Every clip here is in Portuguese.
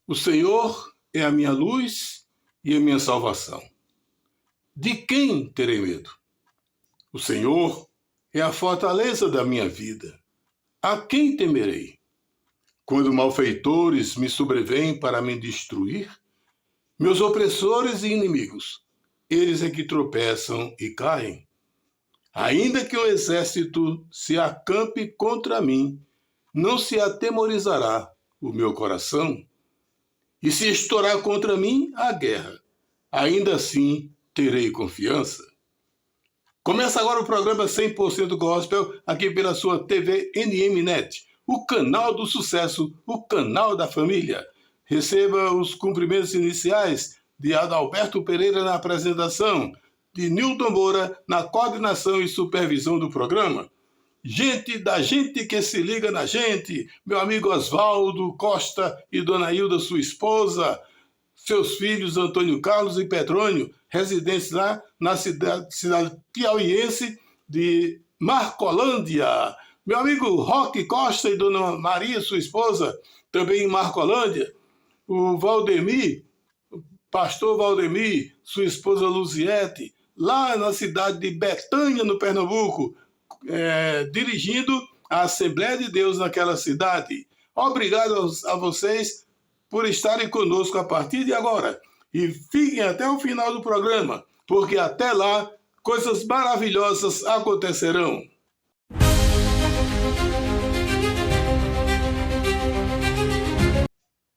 O Senhor é a minha luz e a minha salvação. De quem terei medo? O Senhor é a fortaleza da minha vida. A quem temerei? Quando malfeitores me sobrevêm para me destruir, meus opressores e inimigos, eles é que tropeçam e caem. Ainda que o exército se acampe contra mim, não se atemorizará o meu coração. E se estourar contra mim a guerra, ainda assim terei confiança. Começa agora o programa 100% Gospel, aqui pela sua TV NMNet, o canal do sucesso, o canal da família. Receba os cumprimentos iniciais de Adalberto Pereira na apresentação, de Nilton Moura na coordenação e supervisão do programa. Gente da gente que se liga na gente, meu amigo Oswaldo Costa e Dona Hilda, sua esposa, seus filhos Antônio Carlos e Petrônio, residentes lá na cidade piauiense de Marcolândia. Meu amigo Roque Costa e Dona Maria, sua esposa, também em Marcolândia. O Valdemir, o pastor Valdemir, sua esposa Luziete, lá na cidade de Betânia, no Pernambuco, dirigindo a Assembleia de Deus naquela cidade. Obrigado a vocês por estarem conosco a partir de agora. E fiquem até o final do programa, porque até lá coisas maravilhosas acontecerão.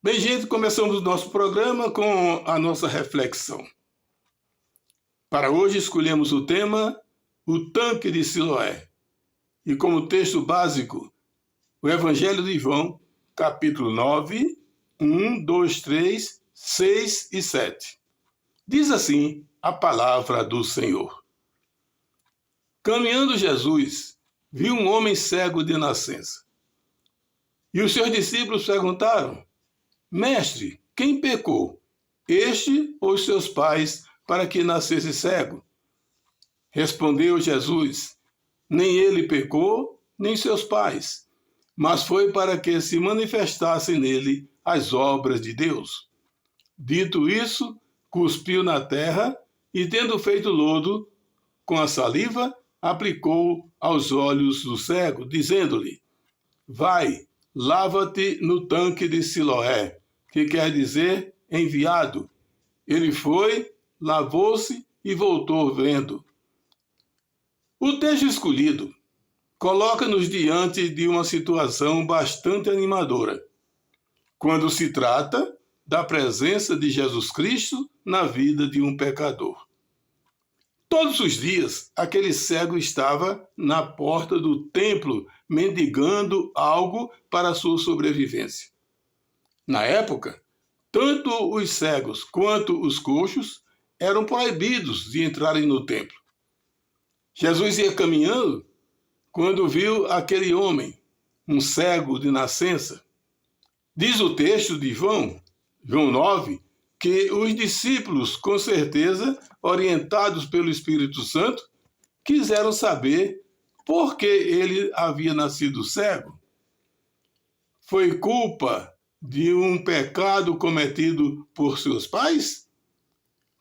Bem, gente, começamos o nosso programa com a nossa reflexão. Para hoje escolhemos o tema O Tanque de Siloé. E como texto básico, o Evangelho de João, capítulo 9, 1, 2, 3, 6 e 7. Diz assim a palavra do Senhor. Caminhando Jesus, viu um homem cego de nascença. E os seus discípulos perguntaram, Mestre, quem pecou, este ou os seus pais, para que nascesse cego? Respondeu Jesus, nem ele pecou, nem seus pais, mas foi para que se manifestassem nele as obras de Deus. Dito isso, cuspiu na terra e, tendo feito lodo com a saliva, aplicou aos olhos do cego, dizendo-lhe, vai, lava-te no tanque de Siloé, que quer dizer enviado. Ele foi, lavou-se e voltou vendo. O texto escolhido coloca-nos diante de uma situação bastante animadora, quando se trata da presença de Jesus Cristo na vida de um pecador. Todos os dias, aquele cego estava na porta do templo mendigando algo para a sua sobrevivência. Na época, tanto os cegos quanto os coxos eram proibidos de entrarem no templo. Jesus ia caminhando quando viu aquele homem, um cego de nascença. Diz o texto de João 9, que os discípulos, com certeza, orientados pelo Espírito Santo, quiseram saber por que ele havia nascido cego. Foi culpa de um pecado cometido por seus pais?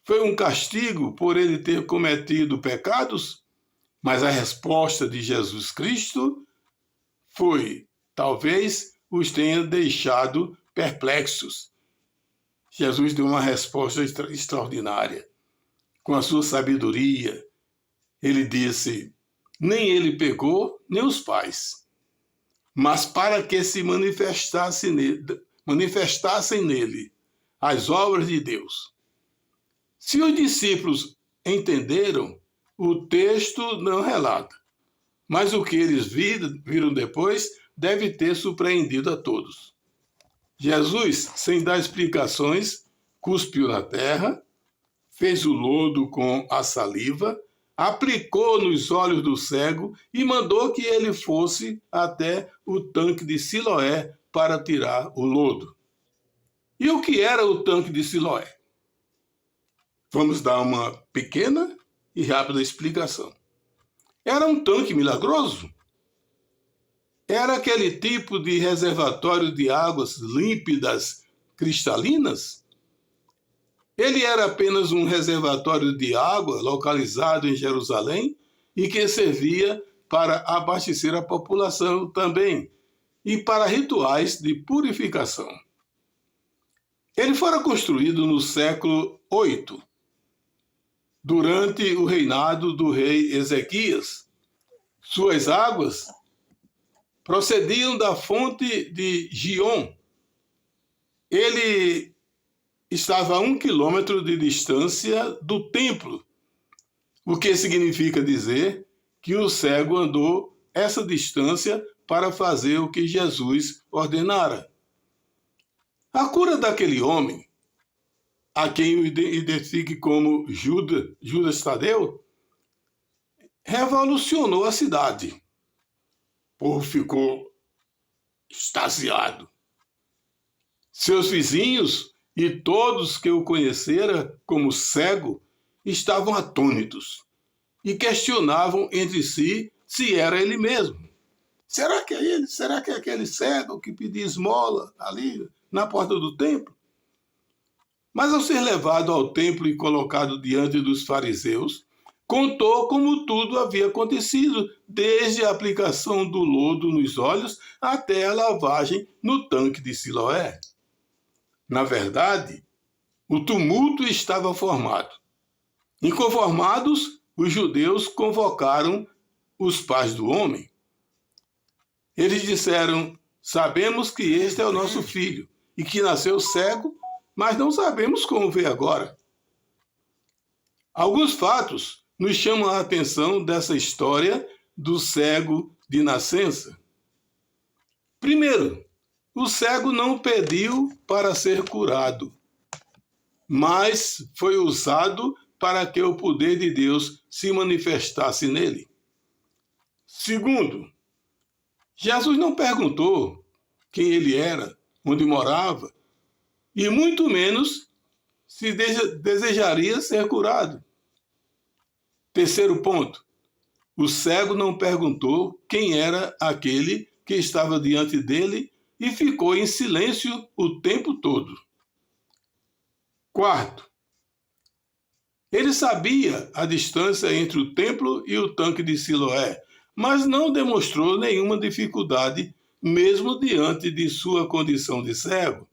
Foi um castigo por ele ter cometido pecados? Mas a resposta de Jesus Cristo foi, talvez os tenha deixado perplexos. Jesus deu uma resposta extraordinária. Com a sua sabedoria, ele disse, nem ele pecou, nem os pais, mas para que se manifestassem nele as obras de Deus. Se os discípulos entenderam, o texto não relata, mas o que eles viram depois deve ter surpreendido a todos. Jesus, sem dar explicações, cuspiu na terra, fez o lodo com a saliva, aplicou nos olhos do cego e mandou que ele fosse até o tanque de Siloé para tirar o lodo. E o que era o tanque de Siloé? Vamos dar uma pequena e rápida explicação. Era um tanque milagroso. Era aquele tipo de reservatório de águas límpidas cristalinas? Ele era apenas um reservatório de água localizado em Jerusalém e que servia para abastecer a população também e para rituais de purificação. Ele fora construído no século VIII, durante o reinado do rei Ezequias. Suas águas procediam da fonte de Gion. Ele estava a 1 quilômetro de distância do templo, o que significa dizer que o cego andou essa distância para fazer o que Jesus ordenara. A cura daquele homem, a quem eu identifique como Judas Tadeu, revolucionou a cidade. O povo ficou extasiado. Seus vizinhos e todos que o conhecera como cego estavam atônitos e questionavam entre si se era ele mesmo. Será que é ele? Será que é aquele cego que pedia esmola ali na porta do templo? Mas ao ser levado ao templo e colocado diante dos fariseus, contou como tudo havia acontecido, desde a aplicação do lodo nos olhos até a lavagem no tanque de Siloé. Na verdade, o tumulto estava formado. Inconformados, os judeus convocaram os pais do homem. Eles disseram: sabemos que este é o nosso filho e que nasceu cego, mas não sabemos como vê agora. Alguns fatos nos chamam a atenção dessa história do cego de nascença. Primeiro, o cego não pediu para ser curado, mas foi usado para que o poder de Deus se manifestasse nele. Segundo, Jesus não perguntou quem ele era, onde morava, e muito menos se desejaria ser curado. Terceiro ponto, o cego não perguntou quem era aquele que estava diante dele e ficou em silêncio o tempo todo. Quarto, ele sabia a distância entre o templo e o tanque de Siloé, mas não demonstrou nenhuma dificuldade, mesmo diante de sua condição de cego.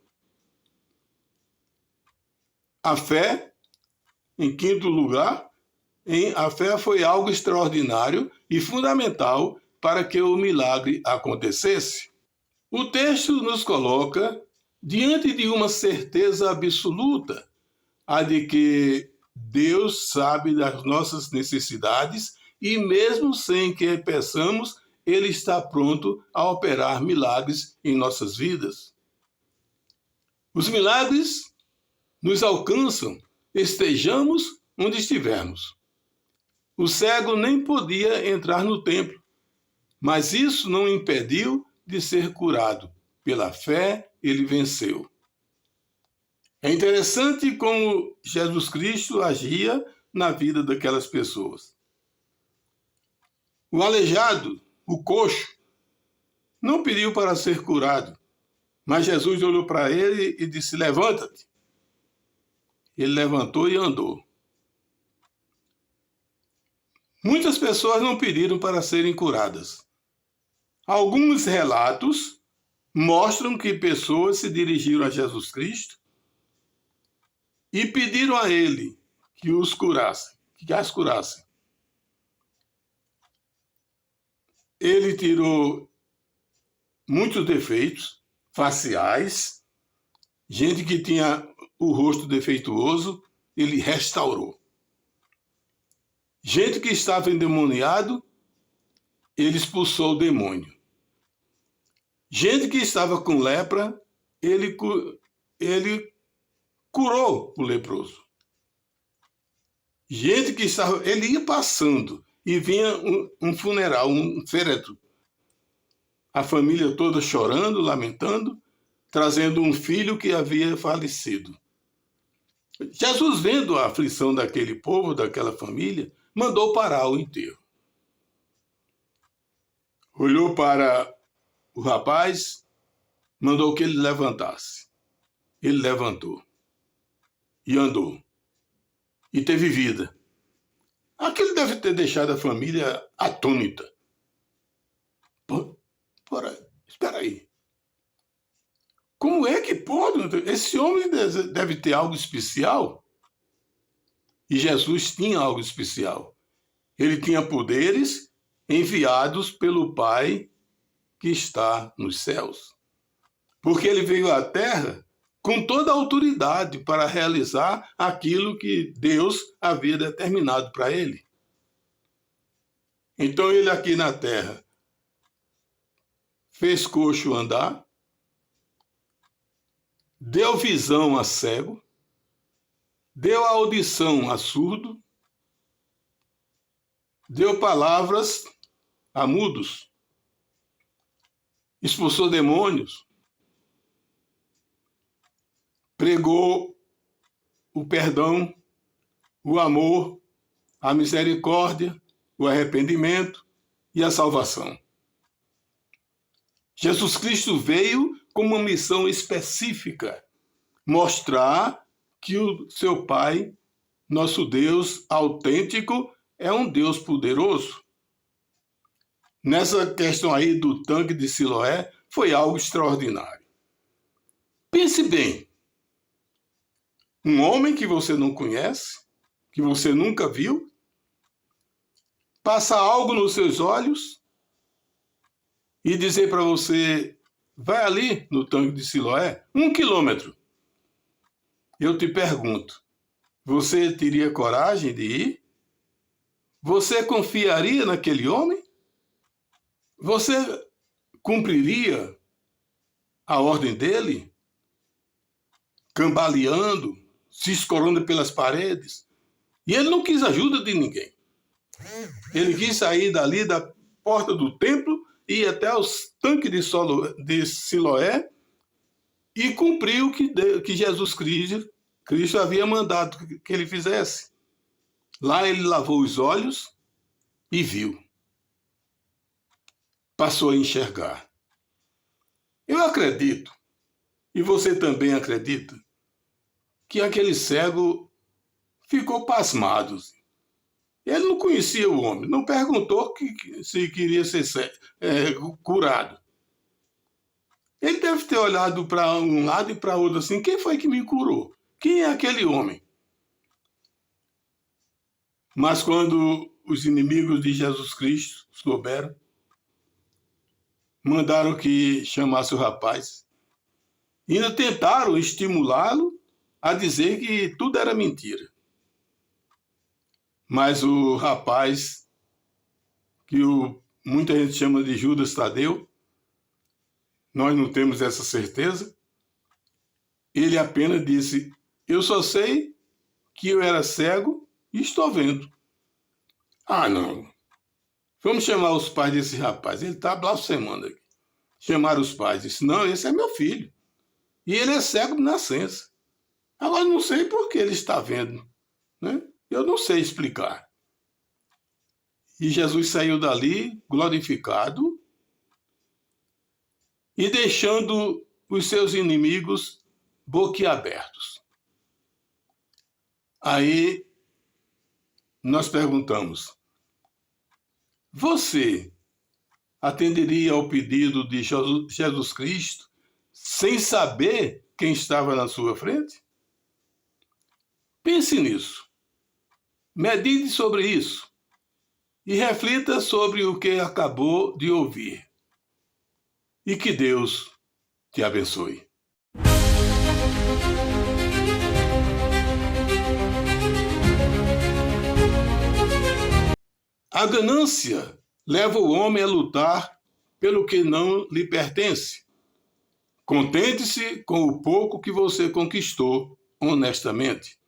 A fé, em quinto lugar, a fé foi algo extraordinário e fundamental para que o milagre acontecesse. O texto nos coloca diante de uma certeza absoluta, a de que Deus sabe das nossas necessidades e mesmo sem que peçamos, Ele está pronto a operar milagres em nossas vidas. Os milagres nos alcançam, estejamos onde estivermos. O cego nem podia entrar no templo, mas isso não o impediu de ser curado. Pela fé, ele venceu. É interessante como Jesus Cristo agia na vida daquelas pessoas. O aleijado, o coxo, não pediu para ser curado, mas Jesus olhou para ele e disse: levanta-te. Ele levantou e andou. Muitas pessoas não pediram para serem curadas. Alguns relatos mostram que pessoas se dirigiram a Jesus Cristo e pediram a ele que os curasse, que as curasse. Ele tirou muitos defeitos faciais, gente que tinha o rosto defeituoso, ele restaurou. Gente que estava endemoniado, ele expulsou o demônio. Gente que estava com lepra, ele curou o leproso. Gente que estava, ele ia passando e vinha um funeral, um féretro. A família toda chorando, lamentando, trazendo um filho que havia falecido. Jesus, vendo a aflição daquele povo, daquela família, mandou parar o enterro. Olhou para o rapaz, mandou que ele levantasse. ele levantou e andou e teve vida. Aquele deve ter deixado a família atônita. Espera aí. Como é que pode? Esse homem deve ter algo especial? E Jesus tinha algo especial. Ele tinha poderes enviados pelo Pai que está nos céus. Porque ele veio à Terra com toda a autoridade para realizar aquilo que Deus havia determinado para ele. Então ele aqui na Terra fez coxo andar, deu visão a cego, deu audição a surdo, deu palavras a mudos, expulsou demônios, pregou o perdão, o amor, a misericórdia, o arrependimento e a salvação. Jesus Cristo veio com uma missão específica, mostrar que o seu Pai, nosso Deus autêntico, é um Deus poderoso. Nessa questão aí do tanque de Siloé, foi algo extraordinário. Pense bem, um homem que você não conhece, que você nunca viu, passa algo nos seus olhos e dizer para você, vai ali no tanque de Siloé, 1 quilômetro. Eu te pergunto, você teria coragem de ir? Você confiaria naquele homem? Você cumpriria a ordem dele? Cambaleando, se escorando pelas paredes. E ele não quis ajuda de ninguém. Ele quis sair dali da porta do templo e ir até os tanques de Siloé e cumprir o que Jesus Cristo havia mandado que ele fizesse. Lá ele lavou os olhos e viu. Passou a enxergar. Eu acredito, e você também acredita, que aquele cego ficou pasmado. Ele não conhecia o homem, não perguntou se queria ser curado. Ele deve ter olhado para um lado e para outro assim, quem foi que me curou? Quem é aquele homem? Mas quando os inimigos de Jesus Cristo souberam, mandaram que chamasse o rapaz. E ainda tentaram estimulá-lo a dizer que tudo era mentira. Mas o rapaz, que muita gente chama de Judas Tadeu, nós não temos essa certeza, ele apenas disse, eu só sei que eu era cego e estou vendo. Ah, não. Vamos chamar os pais desse rapaz. Ele está blasfemando aqui. Chamaram os pais. Disse, não, esse é meu filho. E ele é cego de nascença. Agora não sei por que ele está vendo. Né? Eu não sei explicar. E Jesus saiu dali glorificado e deixando os seus inimigos boquiabertos. Aí nós perguntamos, você atenderia ao pedido de Jesus Cristo sem saber quem estava na sua frente? Pense nisso. Medite sobre isso e reflita sobre o que acabou de ouvir. E que Deus te abençoe. A ganância leva o homem a lutar pelo que não lhe pertence. Contente-se com o pouco que você conquistou honestamente.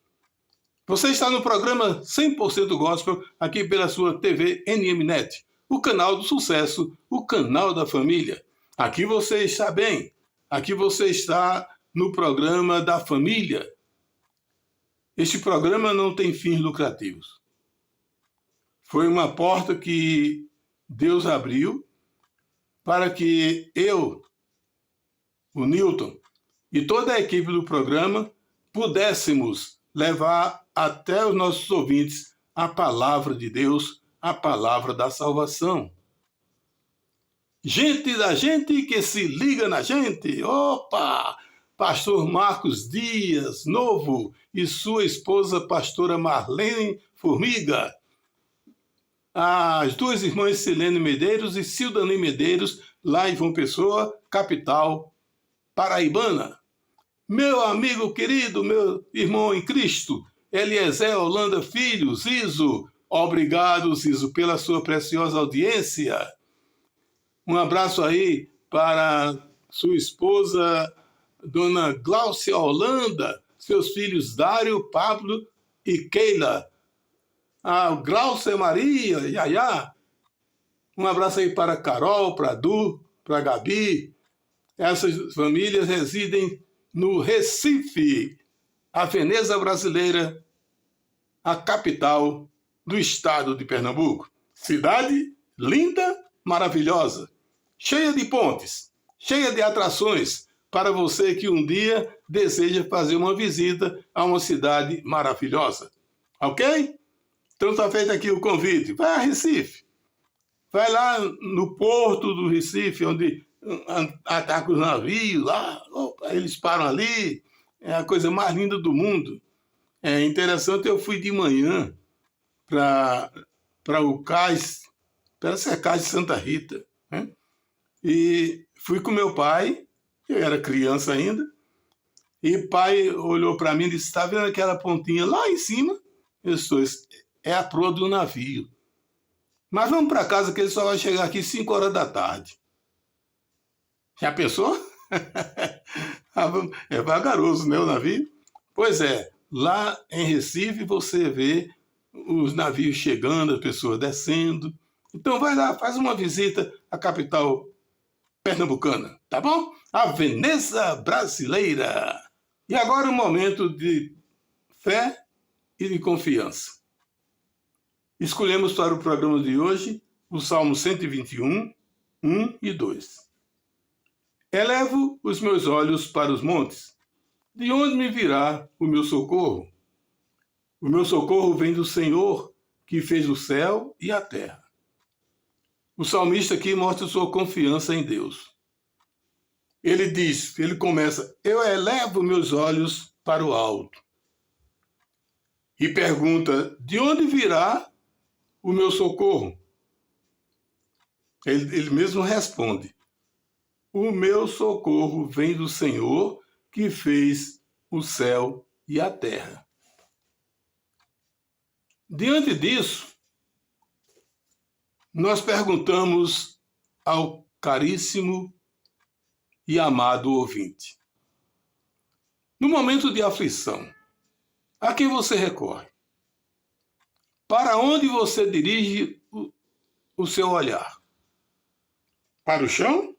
Você está no programa 100% Gospel, aqui pela sua TV NMNet, o canal do sucesso, o canal da família. Aqui você está bem, aqui você está no programa da família. Este programa não tem fins lucrativos. Foi uma porta que Deus abriu para que eu, o Newton, e toda a equipe do programa pudéssemos levar até os nossos ouvintes a palavra de Deus, a palavra da salvação. Gente da gente que se liga na gente. Opa! Pastor Marcos Dias, novo, e sua esposa, pastora Marlene Formiga. As duas irmãs Silene Medeiros e Cildani Medeiros, lá em João Pessoa, capital paraibana. Meu amigo querido, meu irmão em Cristo, Eliezer Holanda Filho, Zizo. Obrigado, Zizo, pela sua preciosa audiência. Um abraço aí para sua esposa, dona Gláucia Holanda, seus filhos Dário, Pablo e Keila. A Gláucia Maria, Yaya. Um abraço aí para Carol, para Du, para Gabi. Essas famílias residem no Recife, a Veneza brasileira, a capital do estado de Pernambuco. Cidade linda, maravilhosa, cheia de pontes, cheia de atrações para você que um dia deseja fazer uma visita a uma cidade maravilhosa. Ok? Então está feito aqui o convite. Vai a Recife. Vai lá no porto do Recife, onde atacam os navios, lá, eles param ali. É a coisa mais linda do mundo. É interessante, eu fui de manhã para o cais, para essa cais de Santa Rita, né? E fui com meu pai, eu era criança ainda, e o pai olhou para mim e disse, está vendo aquela pontinha lá em cima? Eu estou, é a proa do navio. Mas vamos para casa que ele só vai chegar aqui 5 horas da tarde. Já pensou? É vagaroso, né, o navio? Pois é, lá em Recife você vê os navios chegando, as pessoas descendo. Então vai lá, faz uma visita à capital pernambucana, tá bom? A Veneza brasileira. E agora um momento de fé e de confiança. Escolhemos para o programa de hoje o Salmo 121, 1 e 2. Elevo os meus olhos para os montes. De onde me virá o meu socorro? O meu socorro vem do Senhor, que fez o céu e a terra. O salmista aqui mostra sua confiança em Deus. Ele começa, eu elevo meus olhos para o alto. E pergunta, de onde virá o meu socorro? Ele mesmo responde, o meu socorro vem do Senhor, que fez o céu e a terra. Diante disso, nós perguntamos ao caríssimo e amado ouvinte. No momento de aflição, a quem você recorre? Para onde você dirige o seu olhar? Para o chão?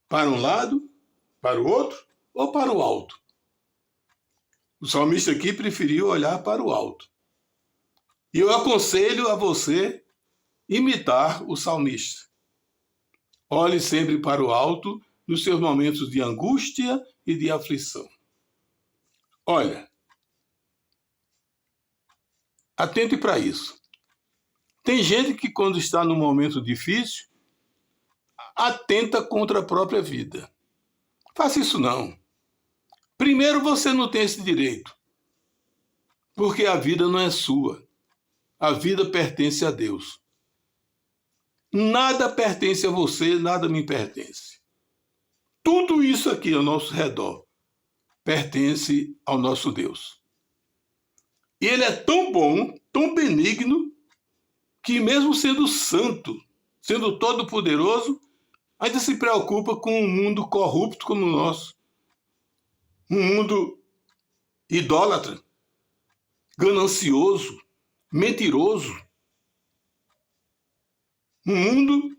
Para um lado? Para o outro? Ou para o alto? O salmista aqui preferiu olhar para o alto. E eu aconselho a você imitar o salmista. Olhe sempre para o alto nos seus momentos de angústia e de aflição. Olha, atente para isso. Tem gente que quando está num momento difícil, atenta contra a própria vida. Faça isso não. Primeiro, você não tem esse direito. Porque a vida não é sua. A vida pertence a Deus. Nada pertence a você, nada me pertence. Tudo isso aqui ao nosso redor pertence ao nosso Deus. E Ele é tão bom, tão benigno, que mesmo sendo santo, sendo todo-poderoso, ainda se preocupa com um mundo corrupto como o nosso. Um mundo idólatra, ganancioso, mentiroso. Um mundo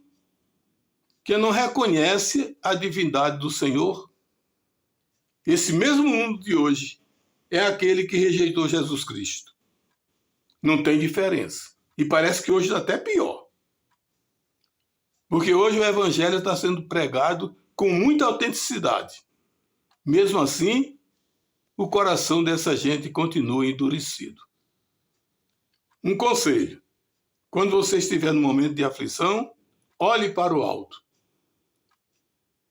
que não reconhece a divindade do Senhor. Esse mesmo mundo de hoje é aquele que rejeitou Jesus Cristo. Não tem diferença. E parece que hoje está até pior. Porque hoje o evangelho está sendo pregado com muita autenticidade. Mesmo assim, o coração dessa gente continua endurecido. Um conselho: quando você estiver no momento de aflição, olhe para o alto.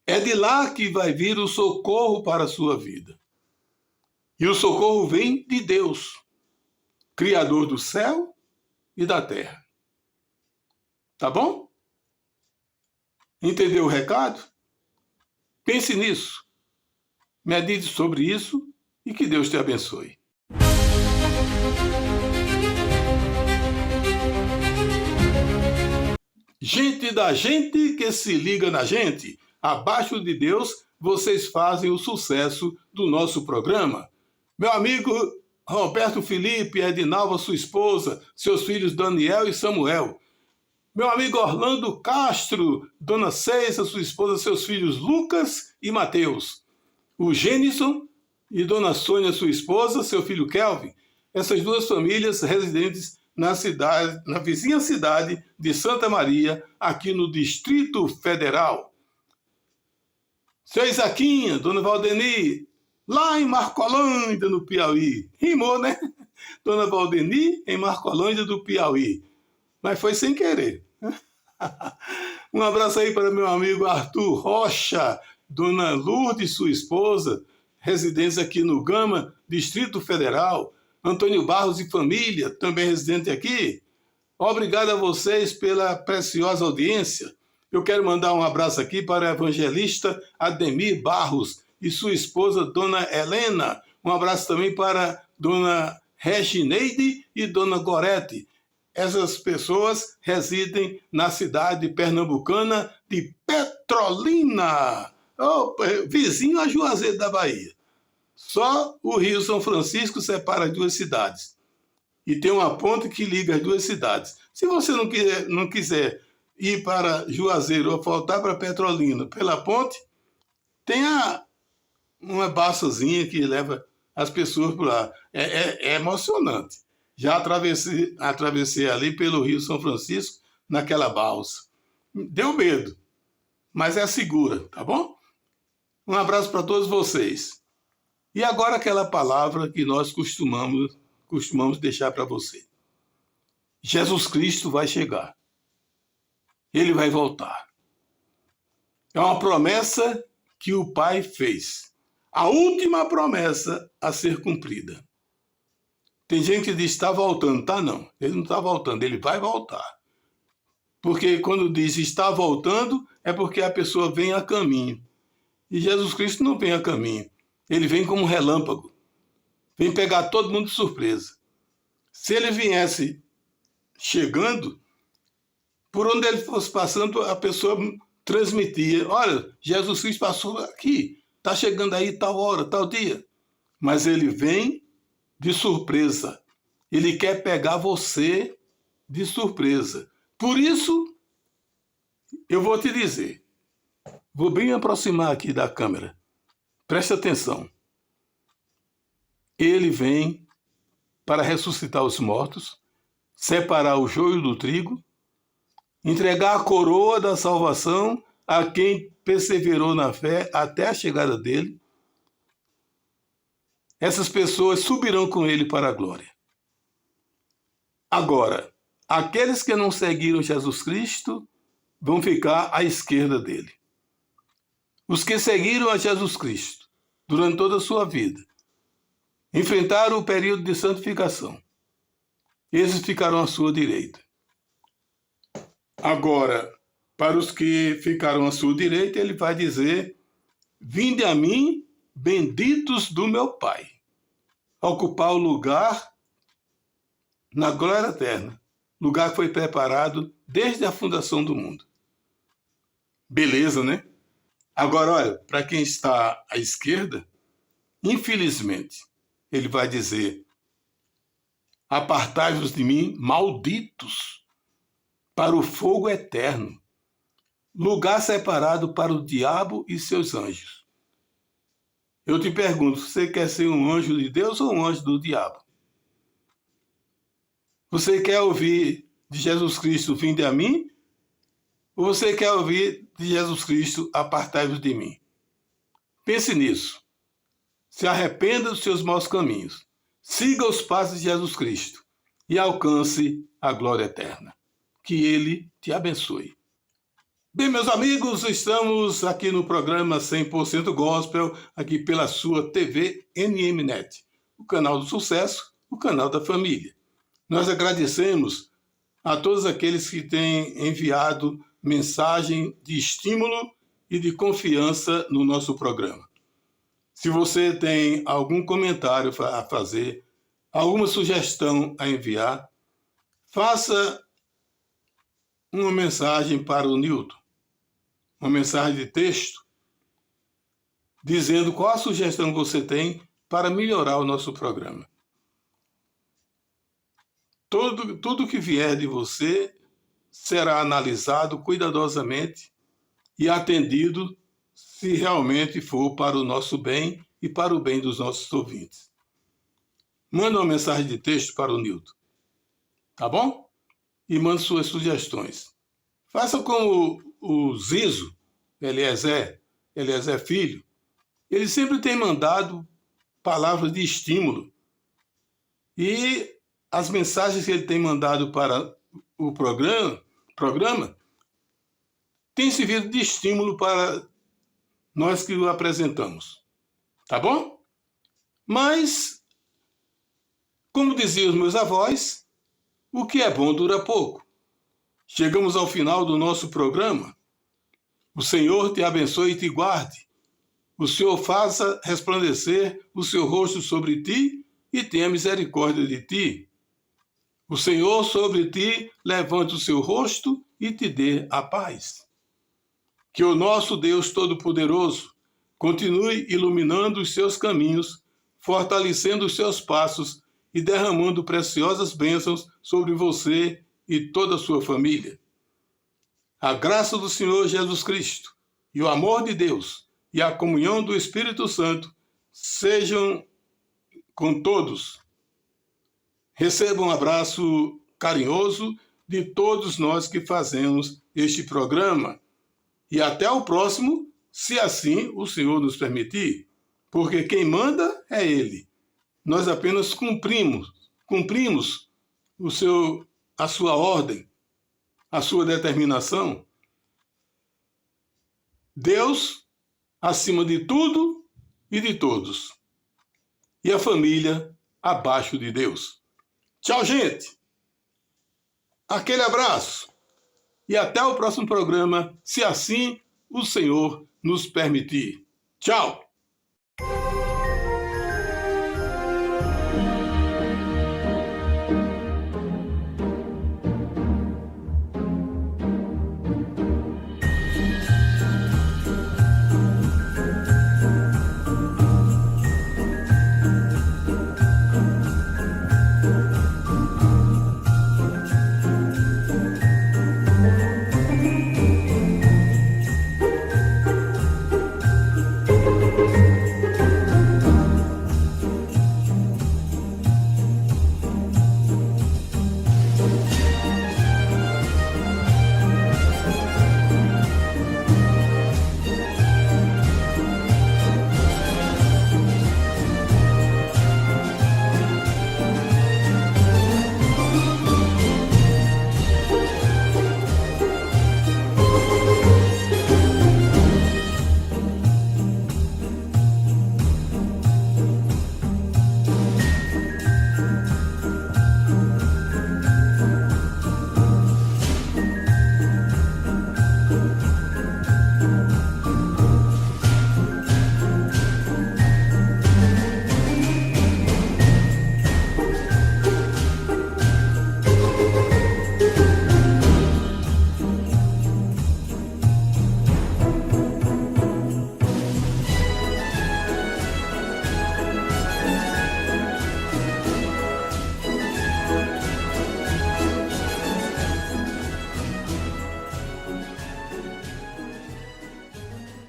É de lá que vai vir o socorro para a sua vida. E o socorro vem de Deus, Criador do céu e da terra. Tá bom? Entendeu o recado? Pense nisso. Medite sobre isso e que Deus te abençoe. Gente da gente que se liga na gente. Abaixo de Deus, vocês fazem o sucesso do nosso programa. Meu amigo Roberto Felipe, Edinalva, sua esposa, seus filhos Daniel e Samuel. Meu amigo Orlando Castro, Dona Ceisa, sua esposa, seus filhos Lucas e Mateus. O Gênison e Dona Sônia, sua esposa, seu filho Kelvin. Essas duas famílias residentes na vizinha cidade de Santa Maria, aqui no Distrito Federal. Seu Isaquinha, Dona Valdeni, lá em Marcolândia, no Piauí. Rimou, né? Dona Valdeni, em Marcolândia, do Piauí. Mas foi sem querer. Um abraço aí para meu amigo Arthur Rocha, Dona Lourdes, sua esposa, residentes aqui no Gama, Distrito Federal. Antônio Barros e família, também residente aqui. Obrigado a vocês pela preciosa audiência. Eu quero mandar um abraço aqui para a evangelista Ademir Barros e sua esposa, Dona Helena. Um abraço também para Dona Regineide e Dona Gorete. Essas pessoas residem na cidade pernambucana de Petrolina, vizinho a Juazeiro da Bahia. Só o Rio São Francisco separa as duas cidades. E tem uma ponte que liga as duas cidades. Se você não quiser ir para Juazeiro ou voltar para Petrolina pela ponte, tem uma balsazinha que leva as pessoas por lá. É emocionante. Já atravessei ali pelo Rio São Francisco naquela balsa. Deu medo, mas é segura, tá bom? Um abraço para todos vocês. E agora aquela palavra que nós costumamos deixar para você. Jesus Cristo vai chegar. Ele vai voltar. É uma promessa que o Pai fez. A última promessa a ser cumprida. Tem gente que diz, está voltando. Tá, não. Ele não está voltando, ele vai voltar. Porque quando diz está voltando, é porque a pessoa vem a caminho. E Jesus Cristo não vem a caminho. Ele vem como um relâmpago. Vem pegar todo mundo de surpresa. Se ele viesse chegando, por onde ele fosse passando, a pessoa transmitia. Olha, Jesus Cristo passou aqui. Está chegando aí tal hora, tal dia. Mas ele vem de surpresa. Ele quer pegar você de surpresa. Por isso, eu vou te dizer. Vou bem aproximar aqui da câmera. Preste atenção. Ele vem para ressuscitar os mortos, separar o joio do trigo, entregar a coroa da salvação a quem perseverou na fé até a chegada dele. Essas pessoas subirão com ele para a glória. Agora, aqueles que não seguiram Jesus Cristo vão ficar à esquerda dele. Os que seguiram a Jesus Cristo durante toda a sua vida, enfrentaram o período de santificação. Esses ficarão à sua direita. Agora, para os que ficaram à sua direita, ele vai dizer: vinde a mim, benditos do meu Pai, ocupar o lugar na glória eterna, lugar que foi preparado desde a fundação do mundo. Beleza, né? Agora, olha, para quem está à esquerda, infelizmente, ele vai dizer: apartai-vos de mim, malditos, para o fogo eterno, lugar separado para o diabo e seus anjos. Eu te pergunto, você quer ser um anjo de Deus ou um anjo do diabo? Você quer ouvir de Jesus Cristo, vinde a mim? Ou você quer ouvir de Jesus Cristo, apartai-vos de mim? Pense nisso. se arrependa dos seus maus caminhos, siga os passos de Jesus Cristo e alcance a glória eterna. Que Ele te abençoe. Bem, meus amigos, estamos aqui no programa 100% Gospel, aqui pela sua TV NMNet, o canal do sucesso, o canal da família. Nós agradecemos a todos aqueles que têm enviado mensagem de estímulo e de confiança no nosso programa. Se você tem algum comentário a fazer, alguma sugestão a enviar, faça uma mensagem para o Nilton, uma mensagem de texto, dizendo qual a sugestão que você tem para melhorar o nosso programa. Tudo que vier de você será analisado cuidadosamente e atendido se realmente for para o nosso bem e para o bem dos nossos ouvintes. Manda uma mensagem de texto para o Nilton, tá bom? E mande suas sugestões. Faça como o Zizo, Eliezer Filho. Ele sempre tem mandado palavras de estímulo. E as mensagens que ele tem mandado para o programa têm servido de estímulo para nós que o apresentamos. Tá bom? Mas, como diziam os meus avós, o que é bom dura pouco. Chegamos ao final do nosso programa. O Senhor te abençoe e te guarde. O Senhor faça resplandecer o seu rosto sobre ti e tenha misericórdia de ti. O Senhor sobre ti levante o seu rosto e te dê a paz. Que o nosso Deus Todo-Poderoso continue iluminando os seus caminhos, fortalecendo os seus passos e derramando preciosas bênçãos sobre você e toda a sua família. A graça do Senhor Jesus Cristo e o amor de Deus e a comunhão do Espírito Santo sejam com todos. Receba um abraço carinhoso de todos nós que fazemos este programa. E até o próximo, se assim o Senhor nos permitir, porque quem manda é Ele. Nós apenas cumprimos a sua ordem, a sua determinação. Deus acima de tudo e de todos. E a família abaixo de Deus. Tchau, gente! Aquele abraço! E até o próximo programa, se assim o Senhor nos permitir. Tchau!